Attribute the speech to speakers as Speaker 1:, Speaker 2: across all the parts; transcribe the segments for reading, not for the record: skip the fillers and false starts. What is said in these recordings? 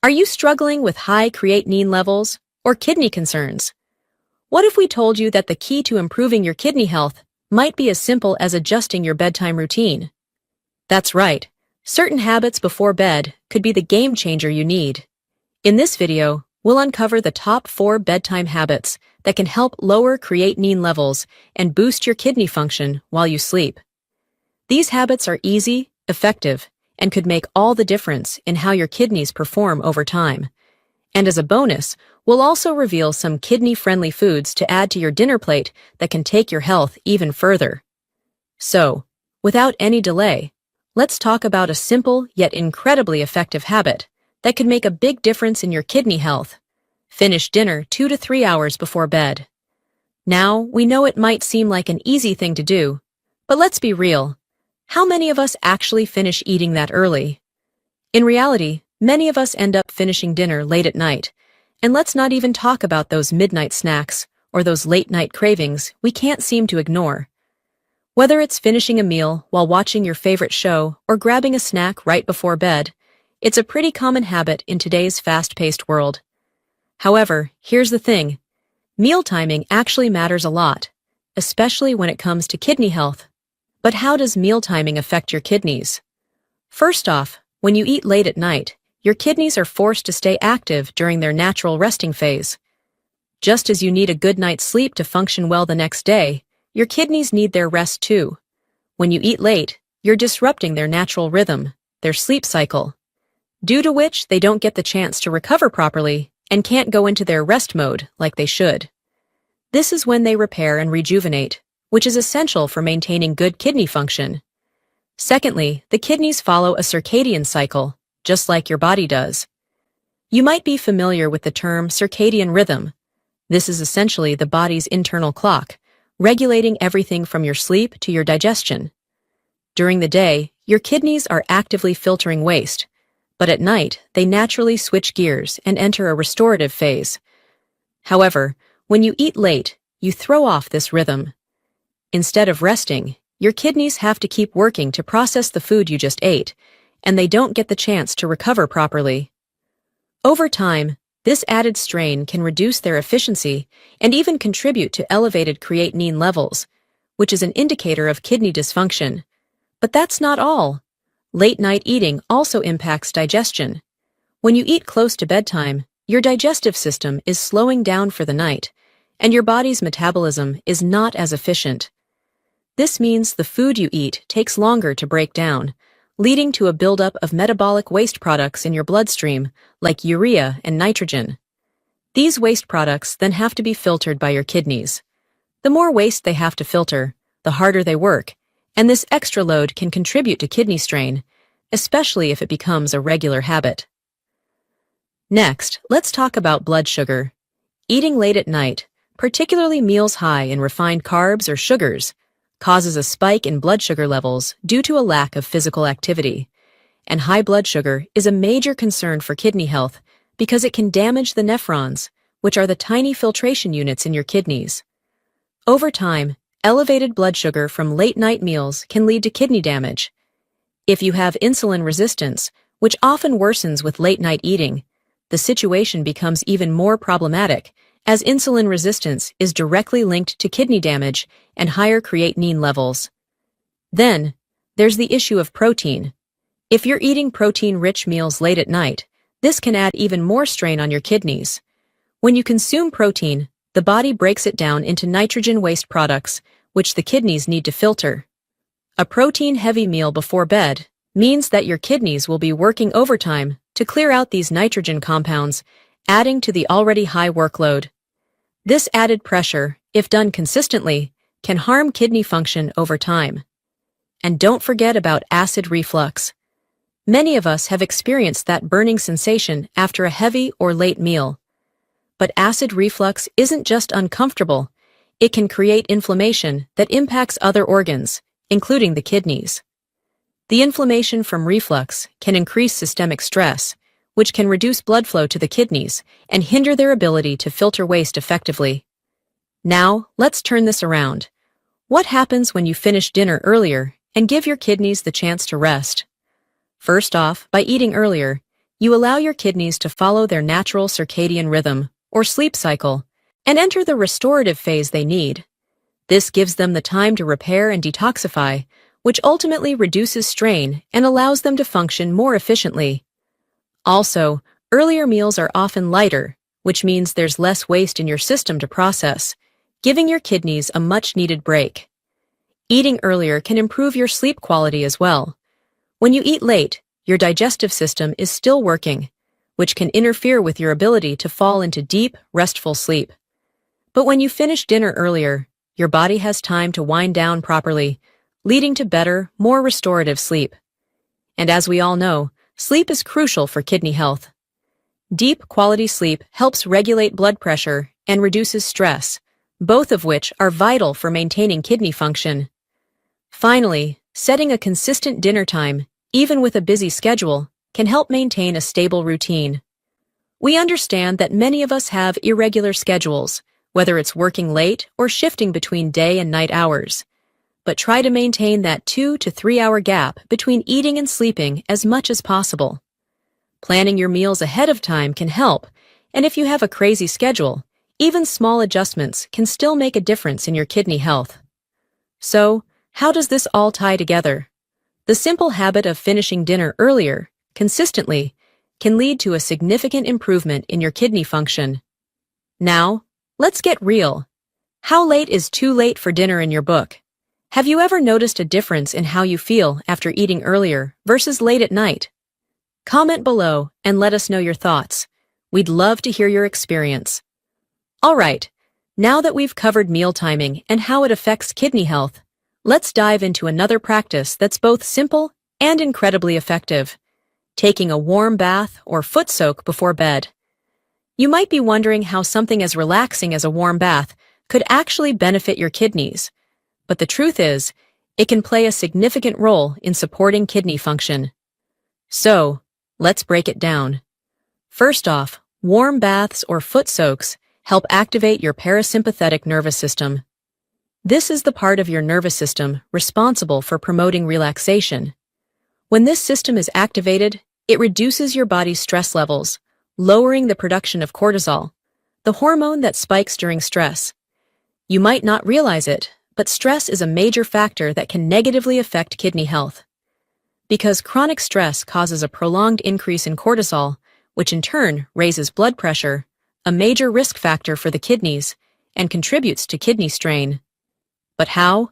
Speaker 1: Are you struggling with high creatinine levels or kidney concerns? What if we told you that the key to improving your kidney health might be as simple as adjusting your bedtime routine? That's right. Certain habits before bed could be the game changer you need. In this video, we'll uncover the top 4 bedtime habits that can help lower creatinine levels and boost your kidney function while you sleep. These habits are easy, effective, and could make all the difference in how your kidneys perform over time. And as a bonus, we'll also reveal some kidney-friendly foods to add to your dinner plate that can take your health even further. So, without any delay, let's talk about a simple yet incredibly effective habit that could make a big difference in your kidney health. Finish dinner 2 to 3 hours before bed. Now, we know it might seem like an easy thing to do, but let's be real. How many of us actually finish eating that early? In reality, many of us end up finishing dinner late at night, and let's not even talk about those midnight snacks or those late-night cravings we can't seem to ignore. Whether it's finishing a meal while watching your favorite show or grabbing a snack right before bed, it's a pretty common habit in today's fast-paced world. However, here's the thing. Meal timing actually matters a lot, especially when it comes to kidney health. But how does meal timing affect your kidneys? First off, when you eat late at night, your kidneys are forced to stay active during their natural resting phase. Just as you need a good night's sleep to function well the next day, your kidneys need their rest too. When you eat late, you're disrupting their natural rhythm, their sleep cycle, due to which they don't get the chance to recover properly and can't go into their rest mode like they should. This is when they repair and rejuvenate, which is essential for maintaining good kidney function. Secondly, the kidneys follow a circadian cycle, just like your body does. You might be familiar with the term circadian rhythm. This is essentially the body's internal clock, regulating everything from your sleep to your digestion. During the day, your kidneys are actively filtering waste, but at night, they naturally switch gears and enter a restorative phase. However, when you eat late, you throw off this rhythm. Instead of resting, your kidneys have to keep working to process the food you just ate, and they don't get the chance to recover properly. Over time, this added strain can reduce their efficiency and even contribute to elevated creatinine levels, which is an indicator of kidney dysfunction. But that's not all. Late-night eating also impacts digestion. When you eat close to bedtime, your digestive system is slowing down for the night, and your body's metabolism is not as efficient. This means the food you eat takes longer to break down, leading to a buildup of metabolic waste products in your bloodstream, like urea and nitrogen. These waste products then have to be filtered by your kidneys. The more waste they have to filter, the harder they work, and this extra load can contribute to kidney strain, especially if it becomes a regular habit. Next, let's talk about blood sugar. Eating late at night, particularly meals high in refined carbs or sugars, causes a spike in blood sugar levels due to a lack of physical activity. And high blood sugar is a major concern for kidney health because it can damage the nephrons, which are the tiny filtration units in your kidneys. Over time, elevated blood sugar from late-night meals can lead to kidney damage. If you have insulin resistance, which often worsens with late-night eating, the situation becomes even more problematic, as insulin resistance is directly linked to kidney damage and higher creatinine levels. Then, there's the issue of protein. If you're eating protein-rich meals late at night, this can add even more strain on your kidneys. When you consume protein, the body breaks it down into nitrogen waste products, which the kidneys need to filter. A protein-heavy meal before bed means that your kidneys will be working overtime to clear out these nitrogen compounds, adding to the already high workload. This added pressure, if done consistently, can harm kidney function over time. And don't forget about acid reflux. Many of us have experienced that burning sensation after a heavy or late meal. But acid reflux isn't just uncomfortable. It can create inflammation that impacts other organs, including the kidneys. The inflammation from reflux can increase systemic stress, which can reduce blood flow to the kidneys and hinder their ability to filter waste effectively. Now, let's turn this around. What happens when you finish dinner earlier and give your kidneys the chance to rest? First off, by eating earlier, you allow your kidneys to follow their natural circadian rhythm, or sleep cycle, and enter the restorative phase they need. This gives them the time to repair and detoxify, which ultimately reduces strain and allows them to function more efficiently. Also, earlier meals are often lighter, which means there's less waste in your system to process, giving your kidneys a much-needed break. Eating earlier can improve your sleep quality as well. When you eat late, your digestive system is still working, which can interfere with your ability to fall into deep, restful sleep. But when you finish dinner earlier, your body has time to wind down properly, leading to better, more restorative sleep. And as we all know, sleep is crucial for kidney health. Deep, quality sleep helps regulate blood pressure and reduces stress, both of which are vital for maintaining kidney function. Finally, setting a consistent dinner time, even with a busy schedule, can help maintain a stable routine. We understand that many of us have irregular schedules, whether it's working late or shifting between day and night hours. But try to maintain that 2 to 3 hour gap between eating and sleeping as much as possible. Planning your meals ahead of time can help, and if you have a crazy schedule, even small adjustments can still make a difference in your kidney health. So, how does this all tie together? The simple habit of finishing dinner earlier, consistently, can lead to a significant improvement in your kidney function. Now, let's get real. How late is too late for dinner in your book? Have you ever noticed a difference in how you feel after eating earlier versus late at night? Comment below and let us know your thoughts. We'd love to hear your experience. All right, now that we've covered meal timing and how it affects kidney health, let's dive into another practice that's both simple and incredibly effective: taking a warm bath or foot soak before bed. You might be wondering how something as relaxing as a warm bath could actually benefit your kidneys. But the truth is, it can play a significant role in supporting kidney function. So, let's break it down. First off, warm baths or foot soaks help activate your parasympathetic nervous system. This is the part of your nervous system responsible for promoting relaxation. When this system is activated, it reduces your body's stress levels, lowering the production of cortisol, the hormone that spikes during stress. You might not realize it, but stress is a major factor that can negatively affect kidney health. Because chronic stress causes a prolonged increase in cortisol, which in turn raises blood pressure, a major risk factor for the kidneys, and contributes to kidney strain. But how?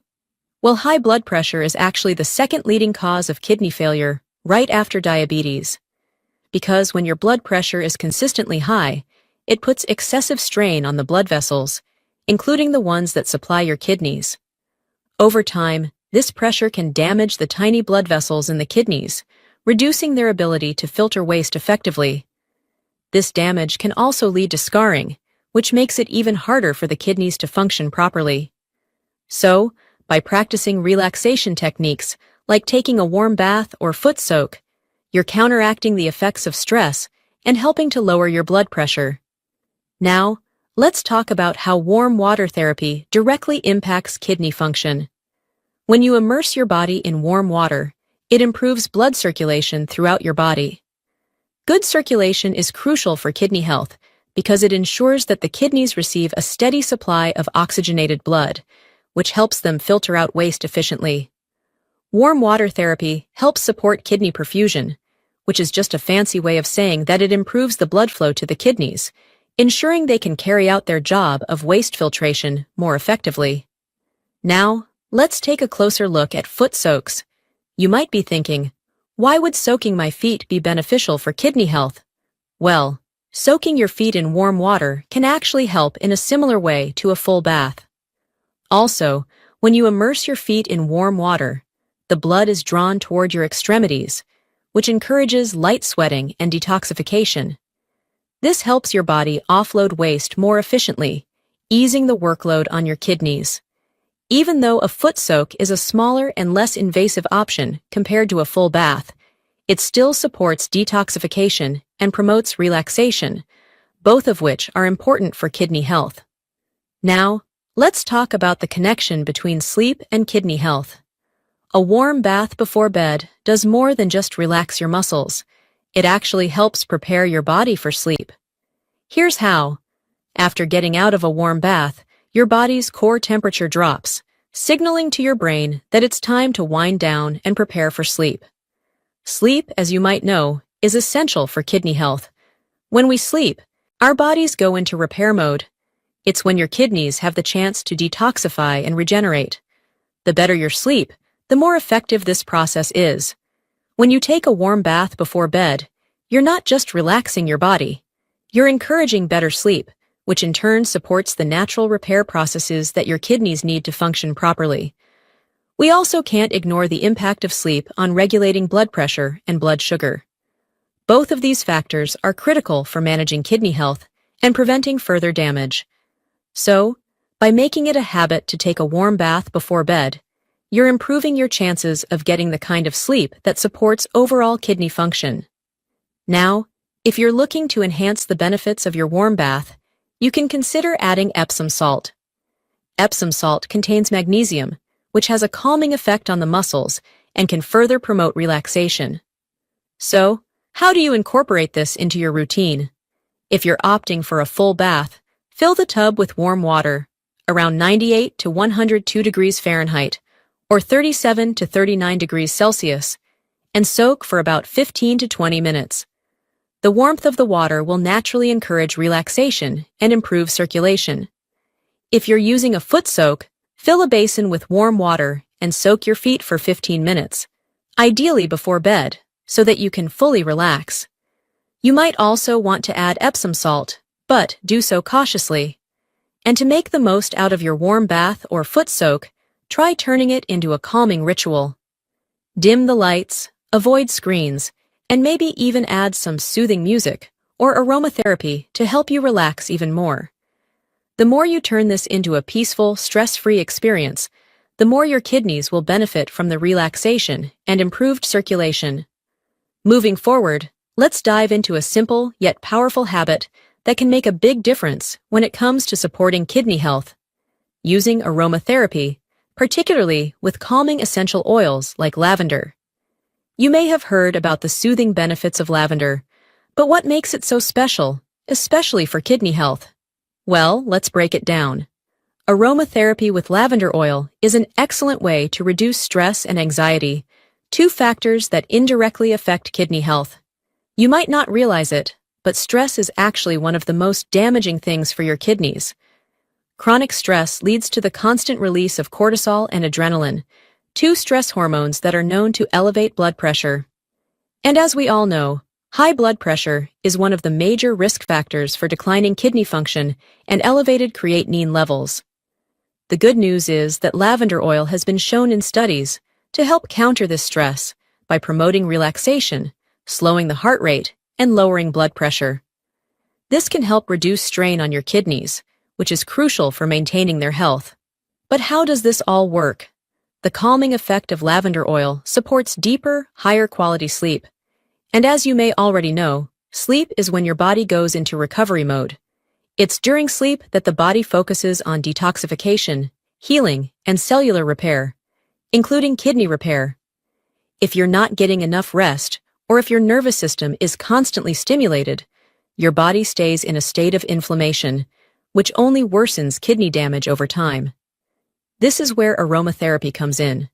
Speaker 1: Well, high blood pressure is actually the second leading cause of kidney failure, right after diabetes. Because when your blood pressure is consistently high, it puts excessive strain on the blood vessels, including the ones that supply your kidneys. Over time, this pressure can damage the tiny blood vessels in the kidneys, reducing their ability to filter waste effectively. This damage can also lead to scarring, which makes it even harder for the kidneys to function properly. So, by practicing relaxation techniques like taking a warm bath or foot soak, you're counteracting the effects of stress and helping to lower your blood pressure. Now, let's talk about how warm water therapy directly impacts kidney function. When you immerse your body in warm water, it improves blood circulation throughout your body. Good circulation is crucial for kidney health because it ensures that the kidneys receive a steady supply of oxygenated blood, which helps them filter out waste efficiently. Warm water therapy helps support kidney perfusion, which is just a fancy way of saying that it improves the blood flow to the kidneys, ensuring they can carry out their job of waste filtration more effectively. Now, let's take a closer look at foot soaks. You might be thinking, why would soaking my feet be beneficial for kidney health? Well, soaking your feet in warm water can actually help in a similar way to a full bath. Also, when you immerse your feet in warm water, the blood is drawn toward your extremities, which encourages light sweating and detoxification. This helps your body offload waste more efficiently, easing the workload on your kidneys. Even though a foot soak is a smaller and less invasive option compared to a full bath, it still supports detoxification and promotes relaxation, both of which are important for kidney health. Now, let's talk about the connection between sleep and kidney health. A warm bath before bed does more than just relax your muscles. It actually helps prepare your body for sleep. Here's how. After getting out of a warm bath, your body's core temperature drops, signaling to your brain that it's time to wind down and prepare for sleep. Sleep, as you might know, is essential for kidney health. When we sleep, our bodies go into repair mode. It's when your kidneys have the chance to detoxify and regenerate. The better your sleep, the more effective this process is. When you take a warm bath before bed, you're not just relaxing your body. You're encouraging better sleep, which in turn supports the natural repair processes that your kidneys need to function properly. We also can't ignore the impact of sleep on regulating blood pressure and blood sugar. Both of these factors are critical for managing kidney health and preventing further damage. So, by making it a habit to take a warm bath before bed, you're improving your chances of getting the kind of sleep that supports overall kidney function. Now, if you're looking to enhance the benefits of your warm bath, you can consider adding Epsom salt. Epsom salt contains magnesium, which has a calming effect on the muscles and can further promote relaxation. So, how do you incorporate this into your routine? If you're opting for a full bath, fill the tub with warm water, around 98 to 102 degrees Fahrenheit, or 37 to 39 degrees Celsius, and soak for about 15 to 20 minutes. The warmth of the water will naturally encourage relaxation and improve circulation. If you're using a foot soak, fill a basin with warm water and soak your feet for 15 minutes, ideally before bed, so that you can fully relax. You might also want to add Epsom salt, but do so cautiously. And to make the most out of your warm bath or foot soak, try turning it into a calming ritual. Dim the lights, avoid screens, and maybe even add some soothing music or aromatherapy to help you relax even more. The more you turn this into a peaceful, stress-free experience, the more your kidneys will benefit from the relaxation and improved circulation. Moving forward, let's dive into a simple yet powerful habit that can make a big difference when it comes to supporting kidney health. Using aromatherapy, particularly with calming essential oils like lavender. You may have heard about the soothing benefits of lavender, but what makes it so special, especially for kidney health? Well, let's break it down. Aromatherapy with lavender oil is an excellent way to reduce stress and anxiety, two factors that indirectly affect kidney health. You might not realize it, but stress is actually one of the most damaging things for your kidneys. Chronic stress leads to the constant release of cortisol and adrenaline, two stress hormones that are known to elevate blood pressure. And as we all know, high blood pressure is one of the major risk factors for declining kidney function and elevated creatinine levels. The good news is that lavender oil has been shown in studies to help counter this stress by promoting relaxation, slowing the heart rate, and lowering blood pressure. This can help reduce strain on your kidneys, which is crucial for maintaining their health. But how does this all work? The calming effect of lavender oil supports deeper, higher quality sleep. And as you may already know, sleep is when your body goes into recovery mode. It's during sleep that the body focuses on detoxification, healing, and cellular repair, including kidney repair. If you're not getting enough rest, or if your nervous system is constantly stimulated, your body stays in a state of inflammation, which only worsens kidney damage over time. This is where aromatherapy comes in.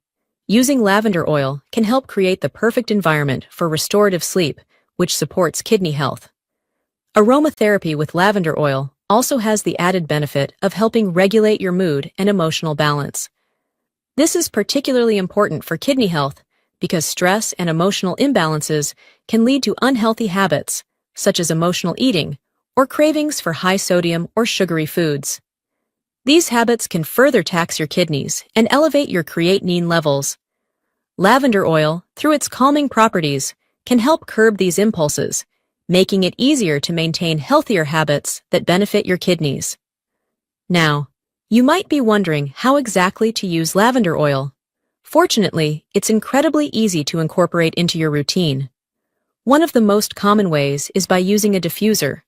Speaker 1: Using lavender oil can help create the perfect environment for restorative sleep, which supports kidney health. Aromatherapy with lavender oil also has the added benefit of helping regulate your mood and emotional balance. This is particularly important for kidney health because stress and emotional imbalances can lead to unhealthy habits, such as emotional eating or cravings for high sodium or sugary foods. These habits can further tax your kidneys and elevate your creatinine levels. Lavender oil, through its calming properties, can help curb these impulses, making it easier to maintain healthier habits that benefit your kidneys. Now, you might be wondering how exactly to use lavender oil. Fortunately, it's incredibly easy to incorporate into your routine. One of the most common ways is by using a diffuser.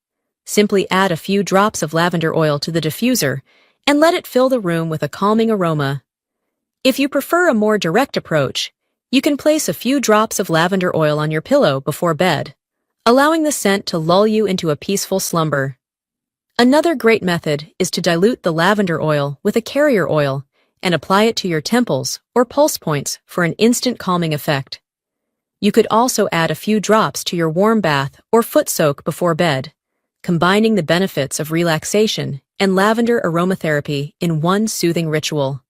Speaker 1: Simply add a few drops of lavender oil to the diffuser and let it fill the room with a calming aroma. If you prefer a more direct approach, you can place a few drops of lavender oil on your pillow before bed, allowing the scent to lull you into a peaceful slumber. Another great method is to dilute the lavender oil with a carrier oil and apply it to your temples or pulse points for an instant calming effect. You could also add a few drops to your warm bath or foot soak before bed, combining the benefits of relaxation and lavender aromatherapy in one soothing ritual.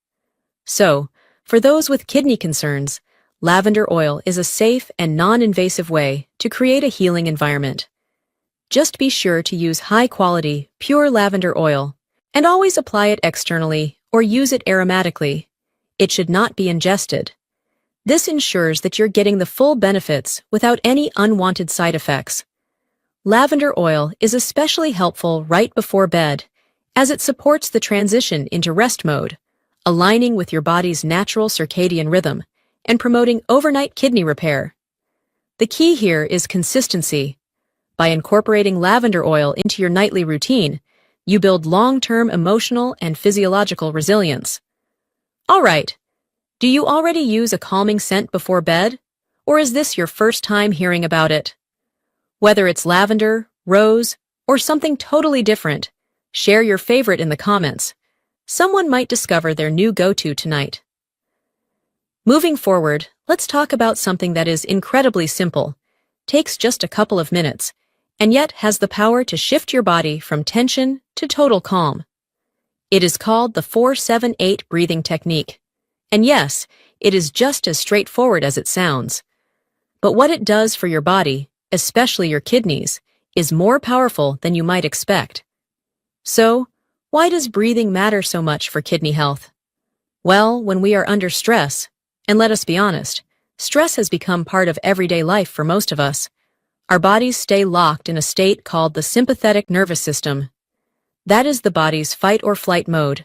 Speaker 1: So, for those with kidney concerns, lavender oil is a safe and non-invasive way to create a healing environment. Just be sure to use high-quality, pure lavender oil, and always apply it externally or use it aromatically. It should not be ingested. This ensures that you're getting the full benefits without any unwanted side effects. Lavender oil is especially helpful right before bed, as it supports the transition into rest mode, aligning with your body's natural circadian rhythm and promoting overnight kidney repair. The key here is consistency. By incorporating lavender oil into your nightly routine, you build long-term emotional and physiological resilience. All right. Do you already use a calming scent before bed, or is this your first time hearing about it? Whether it's lavender, rose, or something totally different, share your favorite in the comments. Someone might discover their new go-to tonight. Moving forward, let's talk about something that is incredibly simple, takes just a couple of minutes, and yet has the power to shift your body from tension to total calm. It is called the 4-7-8 breathing technique. And yes, it is just as straightforward as it sounds. But what it does for your body, especially your kidneys, is more powerful than you might expect. So, why does breathing matter so much for kidney health? Well, when we are under stress, and let us be honest, stress has become part of everyday life for most of us. Our bodies stay locked in a state called the sympathetic nervous system. That is the body's fight or flight mode.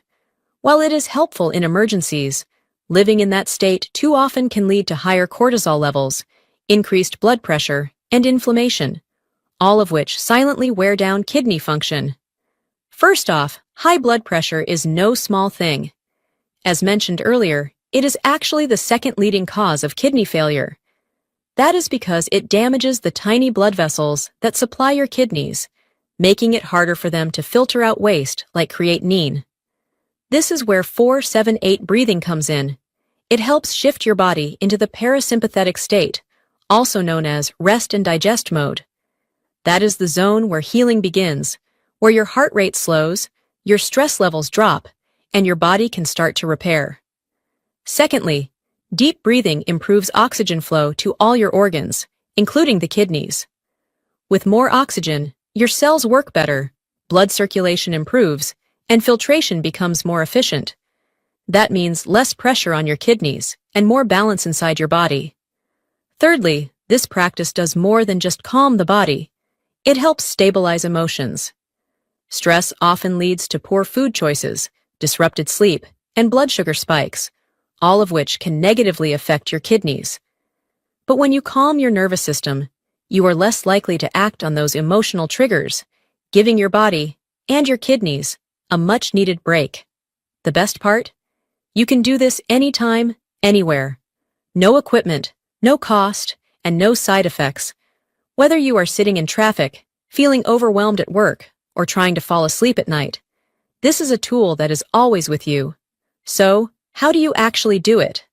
Speaker 1: While it is helpful in emergencies, living in that state too often can lead to higher cortisol levels, increased blood pressure, and inflammation, all of which silently wear down kidney function. First off, high blood pressure is no small thing. As mentioned earlier, it is actually the second leading cause of kidney failure. That is because it damages the tiny blood vessels that supply your kidneys, making it harder for them to filter out waste like creatinine. This is where 4-7-8 breathing comes in. It helps shift your body into the parasympathetic state, also known as rest and digest mode. That is the zone where healing begins, where your heart rate slows, your stress levels drop, and your body can start to repair. Secondly, deep breathing improves oxygen flow to all your organs, including the kidneys. With more oxygen, your cells work better, blood circulation improves, and filtration becomes more efficient. That means less pressure on your kidneys and more balance inside your body. Thirdly, this practice does more than just calm the body. It helps stabilize emotions. Stress often leads to poor food choices, disrupted sleep, and blood sugar spikes, all of which can negatively affect your kidneys. But when you calm your nervous system, you are less likely to act on those emotional triggers, giving your body and your kidneys a much-needed break. The best part? You can do this anytime, anywhere. No equipment, no cost, and no side effects. Whether you are sitting in traffic, feeling overwhelmed at work, or trying to fall asleep at night, this is a tool that is always with you. So, how do you actually do it?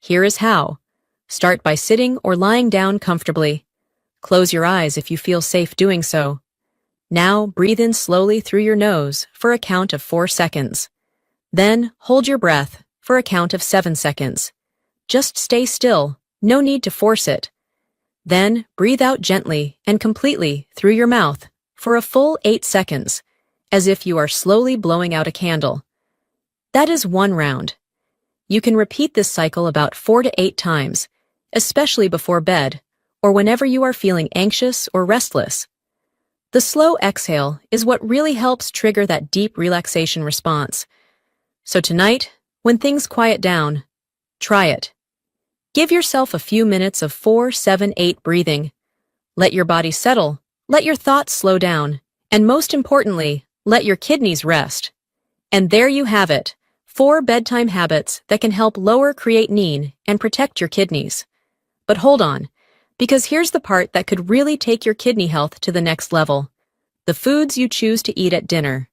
Speaker 1: Here is how. Start by sitting or lying down comfortably. Close your eyes if you feel safe doing so. Now, breathe in slowly through your nose for a count of 4 seconds. Then, hold your breath for a count of 7 seconds. Just stay still, no need to force it. Then, breathe out gently and completely through your mouth for a full 8 seconds, as if you are slowly blowing out a candle. That is 1 round. You can repeat this cycle about 4 to 8 times, especially before bed, or whenever you are feeling anxious or restless. The slow exhale is what really helps trigger that deep relaxation response. So tonight, when things quiet down, try it. Give yourself a few minutes of 4-7-8 breathing. Let your body settle, let your thoughts slow down, and most importantly, let your kidneys rest. And there you have it, 4 bedtime habits that can help lower creatinine and protect your kidneys. But hold on, Because here's the part that could really take your kidney health to the next level: the foods you choose to eat at dinner.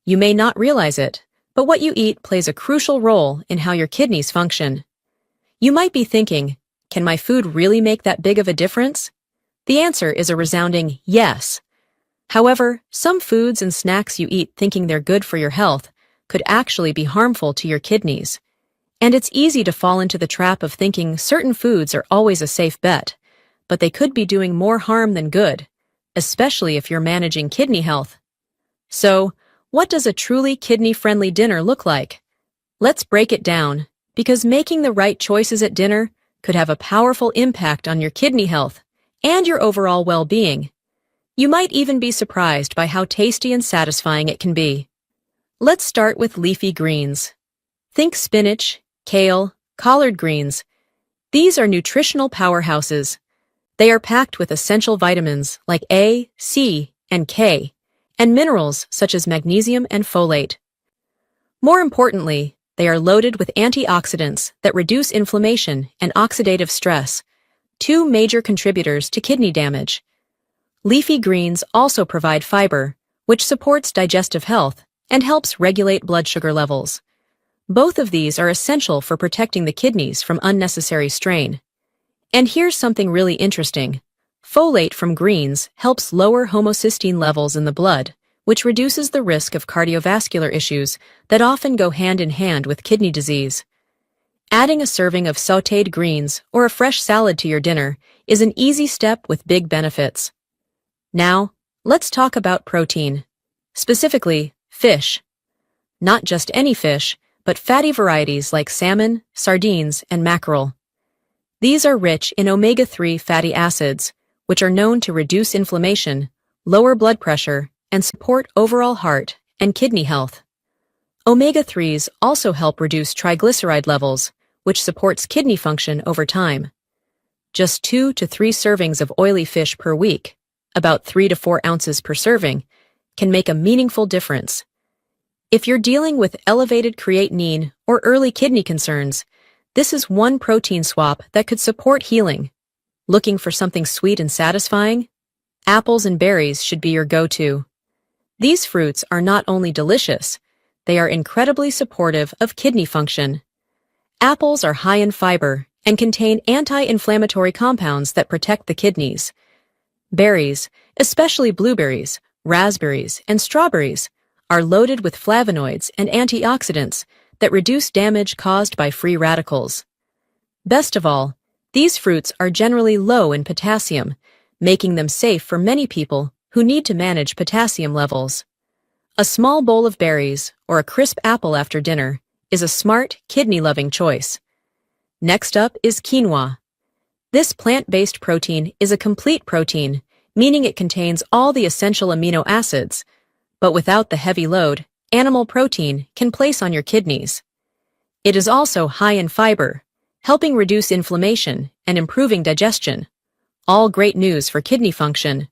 Speaker 1: You may not realize it, but what you eat plays a crucial role in how your kidneys function. You might be thinking, can my food really make that big of a difference? The answer is a resounding yes. However, some foods and snacks you eat thinking they're good for your health could actually be harmful to your kidneys. And it's easy to fall into the trap of thinking certain foods are always a safe bet, but they could be doing more harm than good, especially if you're managing kidney health. So, what does a truly kidney-friendly dinner look like? Let's break it down, because making the right choices at dinner could have a powerful impact on your kidney health and your overall well-being. You might even be surprised by how tasty and satisfying it can be. Let's start with leafy greens. Think spinach, kale, collard greens. These are nutritional powerhouses. They are packed with essential vitamins like A, C, and K, and minerals such as magnesium and folate. More importantly, they are loaded with antioxidants that reduce inflammation and oxidative stress, two major contributors to kidney damage. Leafy greens also provide fiber, which supports digestive health and helps regulate blood sugar levels. Both of these are essential for protecting the kidneys from unnecessary strain. And here's something really interesting. Folate from greens helps lower homocysteine levels in the blood, which reduces the risk of cardiovascular issues that often go hand in hand with kidney disease. Adding a serving of sautéed greens or a fresh salad to your dinner is an easy step with big benefits. Now, let's talk about protein. Specifically, fish. Not just any fish, but fatty varieties like salmon, sardines, and mackerel. These are rich in omega-3 fatty acids, which are known to reduce inflammation, lower blood pressure, and support overall heart and kidney health. Omega-3s also help reduce triglyceride levels, which supports kidney function over time. Just 2 to 3 servings of oily fish per week, about 3 to 4 ounces per serving, can make a meaningful difference. If you're dealing with elevated creatinine or early kidney concerns, this is one protein swap that could support healing. Looking for something sweet and satisfying? Apples and berries should be your go-to. These fruits are not only delicious, they are incredibly supportive of kidney function. Apples are high in fiber and contain anti-inflammatory compounds that protect the kidneys. Berries, especially blueberries, raspberries, and strawberries, are loaded with flavonoids and antioxidants that reduce damage caused by free radicals. Best of all, these fruits are generally low in potassium, making them safe for many people who need to manage potassium levels. A small bowl of berries or a crisp apple after dinner is a smart, kidney-loving choice. Next up is quinoa. This plant-based protein is a complete protein, meaning it contains all the essential amino acids, but without the heavy load animal protein can place on your kidneys. It is also high in fiber, helping reduce inflammation and improving digestion. All great news for kidney function.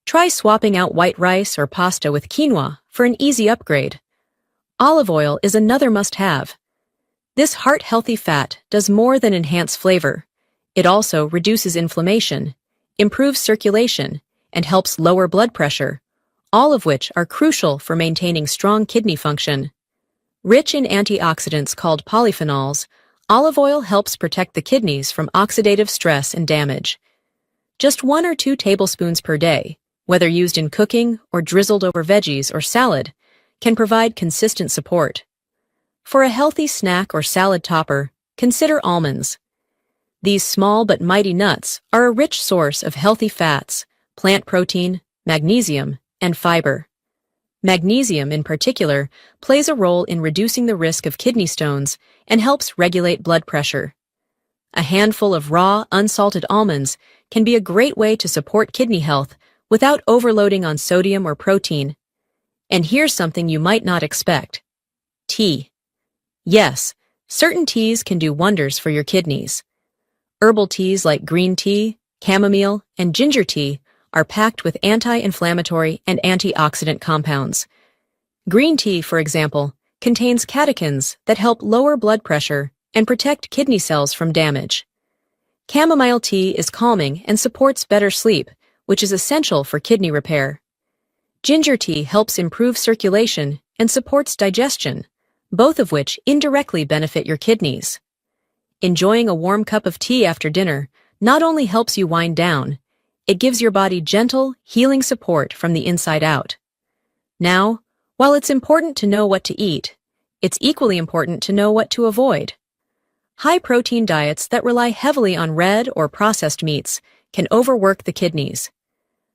Speaker 1: Try swapping out white rice or pasta with quinoa for an easy upgrade. Olive oil is another must-have. This heart-healthy fat does more than enhance flavor. It also reduces inflammation, improves circulation, and helps lower blood pressure, all of which are crucial for maintaining strong kidney function. Rich in antioxidants called polyphenols, olive oil helps protect the kidneys from oxidative stress and damage. Just 1 or 2 tablespoons per day, whether used in cooking or drizzled over veggies or salad, can provide consistent support. For a healthy snack or salad topper, consider almonds. These small but mighty nuts are a rich source of healthy fats, plant protein, magnesium, and fiber. Magnesium, in particular, plays a role in reducing the risk of kidney stones and helps regulate blood pressure. A handful of raw, unsalted almonds can be a great way to support kidney health without overloading on sodium or protein. And here's something you might not expect. Tea. Yes, certain teas can do wonders for your kidneys. Herbal teas like green tea, chamomile, and ginger tea are packed with anti-inflammatory and antioxidant compounds. Green tea, for example, contains catechins that help lower blood pressure and protect kidney cells from damage. Chamomile tea is calming and supports better sleep, which is essential for kidney repair. Ginger tea helps improve circulation and supports digestion, both of which indirectly benefit your kidneys. Enjoying a warm cup of tea after dinner not only helps you wind down, it gives your body gentle, healing support from the inside out. Now, while it's important to know what to eat, it's equally important to know what to avoid. High-protein diets that rely heavily on red or processed meats can overwork the kidneys.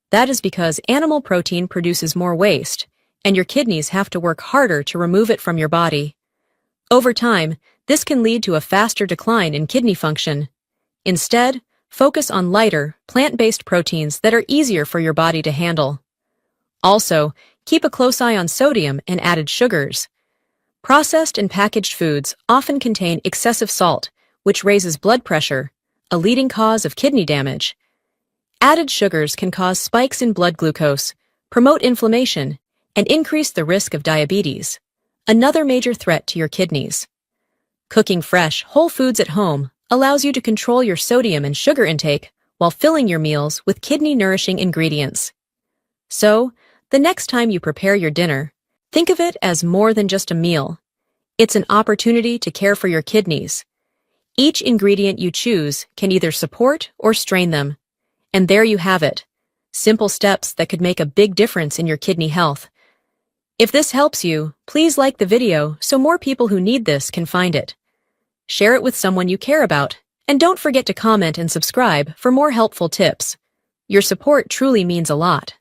Speaker 1: That is because animal protein produces more waste, and your kidneys have to work harder to remove it from your body. Over time, this can lead to a faster decline in kidney function. Instead, focus on lighter, plant-based proteins that are easier for your body to handle. Also, keep a close eye on sodium and added sugars. Processed and packaged foods often contain excessive salt, which raises blood pressure, a leading cause of kidney damage. Added sugars can cause spikes in blood glucose, promote inflammation, and increase the risk of diabetes, another major threat to your kidneys. Cooking fresh, whole foods at home allows you to control your sodium and sugar intake while filling your meals with kidney-nourishing ingredients. So, the next time you prepare your dinner, think of it as more than just a meal. It's an opportunity to care for your kidneys. Each ingredient you choose can either support or strain them. And there you have it, simple steps that could make a big difference in your kidney health. If this helps you, please like the video so more people who need this can find it. Share it with someone you care about, and don't forget to comment and subscribe for more helpful tips. Your support truly means a lot.